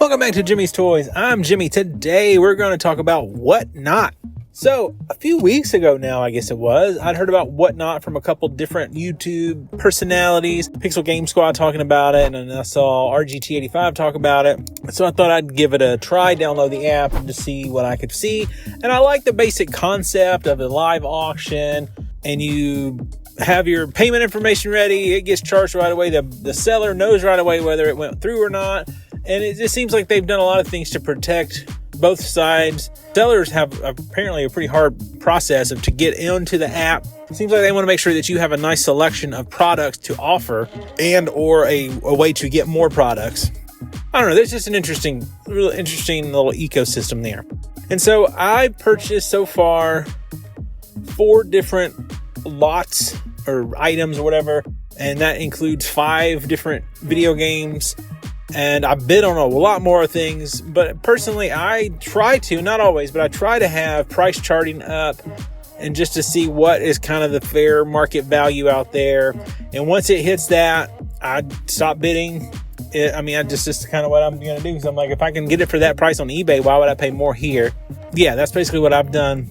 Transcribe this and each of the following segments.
Welcome back to Jimmy's Toys. I'm Jimmy. Today we're going to talk about Whatnot. So a few weeks ago now, I guess it was, I'd heard about Whatnot from a couple different YouTube personalities. Pixel Game Squad talking about it, and then I saw RGT85 talk about it. So I thought I'd give it a try, download the app to see what I could see. And I like the basic concept of a live auction, and you have your payment information ready. It gets charged right away. The seller knows right away whether it went through or not. And it just seems like they've done a lot of things to protect both sides. Sellers have apparently a pretty hard process to get into the app. It seems like they want to make sure that you have a nice selection of products to offer and or a way to get more products. I don't know. There's just an real interesting little ecosystem there. And so I purchased so far 4 different lots or items or whatever. And that includes 5 different video games. And I bid on a lot more things, but personally, I try to, not always, but I try to have price charting up and just to see what is kind of the fair market value out there. And once it hits that, I stop bidding. Just kind of what I'm going to do. Because I'm like, if I can get it for that price on eBay, why would I pay more here? Yeah, that's basically what I've done.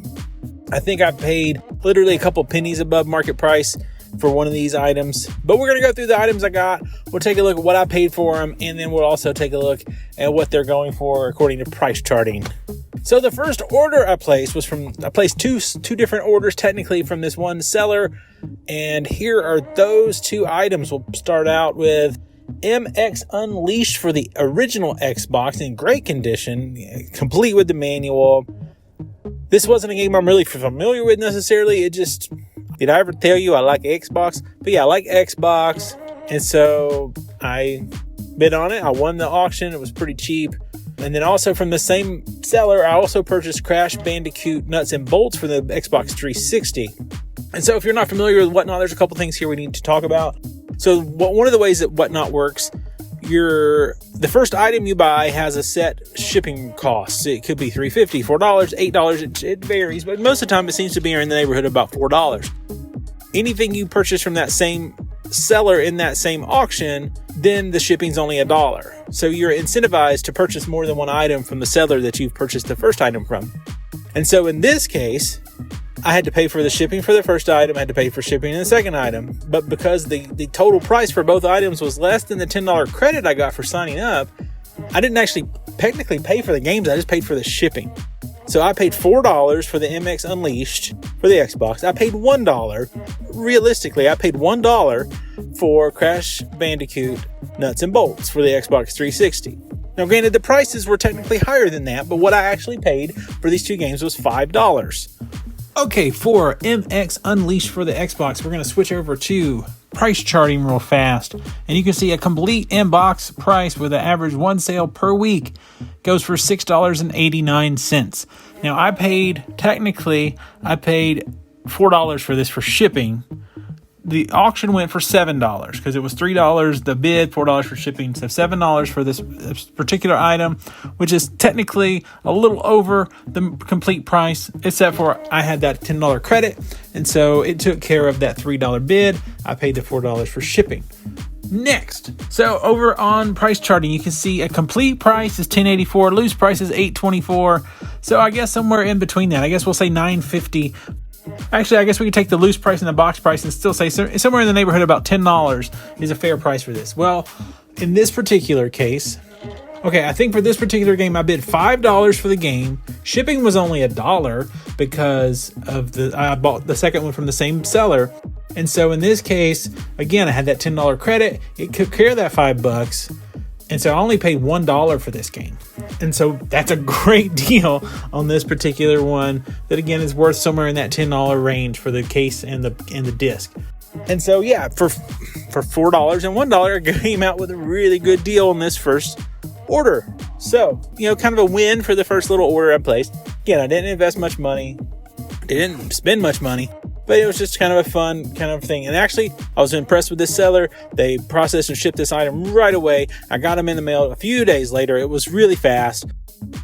I think I paid literally a couple pennies above market price for one of these items, but we're going to go through the items I got. We'll take a look at what I paid for them, and then we'll also take a look at what they're going for according to price charting. So the first order I placed was I placed two different orders technically from this one seller, and here are those 2 items. We'll start out with MX Unleashed for the original Xbox in great condition, complete with the manual. This wasn't a game I'm really familiar with necessarily. Did I ever tell you I like Xbox? But yeah, I like Xbox. And so I bid on it. I won the auction. It was pretty cheap. And then also from the same seller, I also purchased Crash Bandicoot Nuts and Bolts for the Xbox 360. And so if you're not familiar with Whatnot, there's a couple things here we need to talk about. So one of the ways that Whatnot works, the first item you buy has a set shipping cost. It could be $3.50, $4, $8. It varies, but most of the time it seems to be in the neighborhood of about $4. Anything you purchase from that same seller in that same auction, then the shipping's only $1. So you're incentivized to purchase more than one item from the seller that you've purchased the first item from. And so in this case, I had to pay for the shipping for the first item, I had to pay for shipping in the second item. But because the total price for both items was less than the $10 credit I got for signing up, I didn't actually technically pay for the games, I just paid for the shipping. So I paid $4 for the MX Unleashed for the Xbox. I paid $1. Realistically, I paid $1 for Crash Bandicoot Nuts and Bolts for the Xbox 360. Now, granted, the prices were technically higher than that, but what I actually paid for these 2 games was $5. Okay, for MX Unleashed for the Xbox, we're going to switch over to price charting real fast. And you can see a complete in-box price with an average 1 sale per week goes for $6.89. Now, I paid $4 for this for shipping. The auction went for $7 because it was $3 the bid, $4 for shipping, so $7 for this particular item, which is technically a little over the complete price, except for I had that $10 credit, and so it took care of that $3 bid. I paid the $4 for shipping. Next, so over on price charting, you can see a complete price is $10.84, loose price is $8.24. So I guess somewhere in between that, I guess we'll say $9.50. Actually, I guess we could take the loose price and the box price and still say somewhere in the neighborhood of about $10 is a fair price for this. Well, in this particular case, I think for this particular game, I bid $5 for the game. Shipping was only $1 because I bought the second one from the same seller. And so in this case, again, I had that $10 credit. It took care of that $5. And so I only paid $1 for this game. And so that's a great deal on this particular one that, again, is worth somewhere in that $10 range for the case and the disc. And so, yeah, for $4 and $1, I came out with a really good deal on this first order. So, kind of a win for the first little order I placed. Again, I didn't invest much money, didn't spend much money, but it was just kind of a fun kind of thing. And actually, I was impressed with this seller. They processed and shipped this item right away. I got them in the mail a few days later. It was really fast.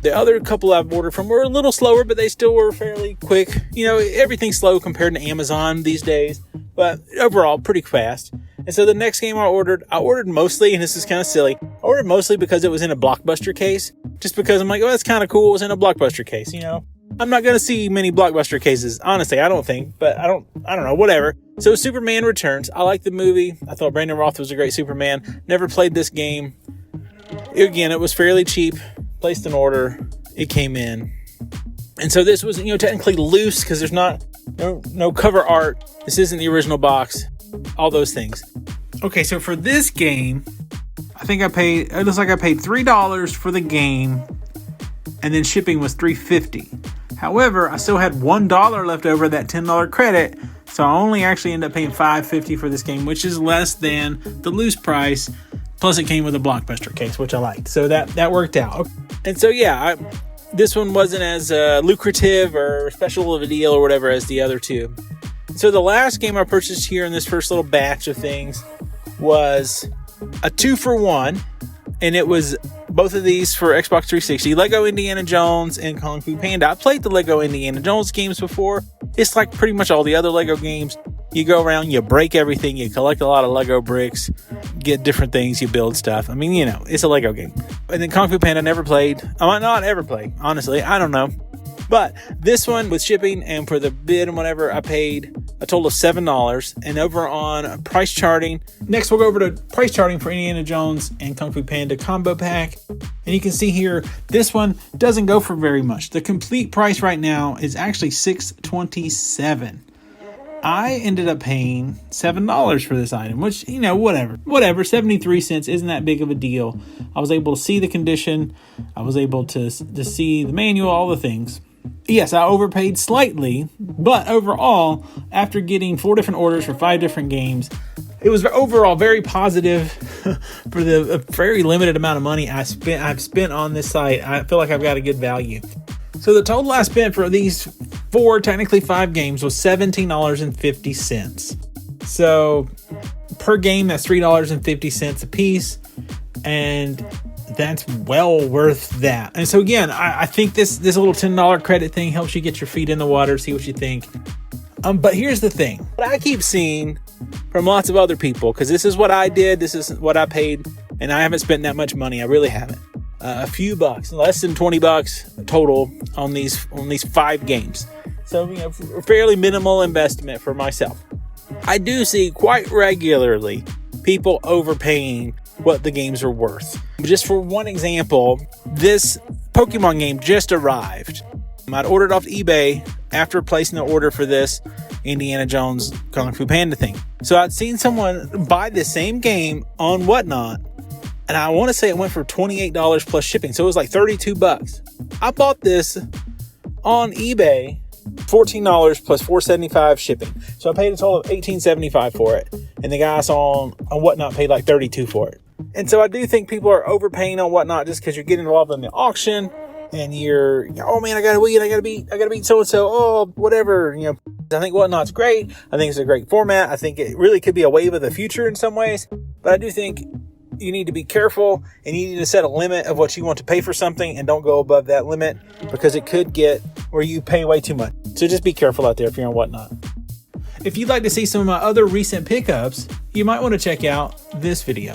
The other couple I've ordered from were a little slower, but they still were fairly quick. Everything's slow compared to Amazon these days. but overall pretty fast. And so the next game I ordered mostly, and this is kind of silly, I ordered mostly because it was in a Blockbuster case, just because I'm like, oh, that's kind of cool. It was in a Blockbuster case, you know. I'm not going to see many Blockbuster cases, honestly, I don't think, but I don't know, whatever. So Superman Returns. I like the movie. I thought Brandon Roth was a great Superman. Never played this game. Again, it was fairly cheap. Placed an order. It came in. And so this was, you know, technically loose because there's no cover art. This isn't the original box. All those things. Okay, so for this game, it looks like I paid $3 for the game, and then shipping was $3.50. However, I still had $1 left over that $10 credit, so I only actually ended up paying $5.50 for this game, which is less than the loose price. Plus, it came with a Blockbuster case, which I liked, so that worked out. And so, yeah, this one wasn't as lucrative or special of a deal or whatever as the other two. So the last game I purchased here in this first little batch of things was a 2-for-1, and it was both of these for Xbox 360, Lego Indiana Jones and Kung Fu Panda. I played the Lego Indiana Jones games before. It's like pretty much all the other Lego games. You go around, you break everything, you collect a lot of Lego bricks, get different things, you build stuff. I mean, you know, it's a Lego game. And then Kung Fu Panda never played. I might not ever play, honestly. I don't know. But this one with shipping and for the bid and whatever, I paid a total of $7. And over on price charting, next we'll go over to price charting for Indiana Jones and Kung Fu Panda combo pack. And you can see here, this one doesn't go for very much. The complete price right now is actually $6.27. I ended up paying $7 for this item, which, you know, whatever, 73 cents isn't that big of a deal. I was able to see the condition. I was able to see the manual, all the things. Yes, I overpaid slightly, but overall, after getting 4 different orders for 5 different games, it was overall very positive for the very limited amount of money I've spent on this site. I feel like I've got a good value. So the total I spent for these 4, technically 5 games was $17.50. So per game, that's $3.50 a piece. And that's well worth that. And so again, I think this little $10 credit thing helps you get your feet in the water, see what you think. But here's the thing. What I keep seeing from lots of other people, because this is what I did, this is what I paid, and I haven't spent that much money. I really haven't. A few bucks, less than $20 total on these 5 games. So, you know, fairly minimal investment for myself. I do see quite regularly people overpaying what the games are worth. Just for one example, this Pokemon game just arrived. I'd ordered off eBay after placing the order for this Indiana Jones Kung Fu Panda thing. So I'd seen someone buy the same game on Whatnot, and I want to say it went for $28 plus shipping. So it was like $32. I bought this on eBay, $14 plus $4.75 shipping. So I paid a total of $18.75 for it. And the guy I saw on Whatnot paid like $32 for it. And so I do think people are overpaying on Whatnot just because you're getting involved in the auction and you're, oh man, I gotta beat so-and-so, oh, whatever, you know. I think Whatnot's great. I think it's a great format. I think it really could be a wave of the future in some ways. But I do think you need to be careful and you need to set a limit of what you want to pay for something and don't go above that limit because it could get where you pay way too much. So just be careful out there if you're on Whatnot. If you'd like to see some of my other recent pickups, you might want to check out this video.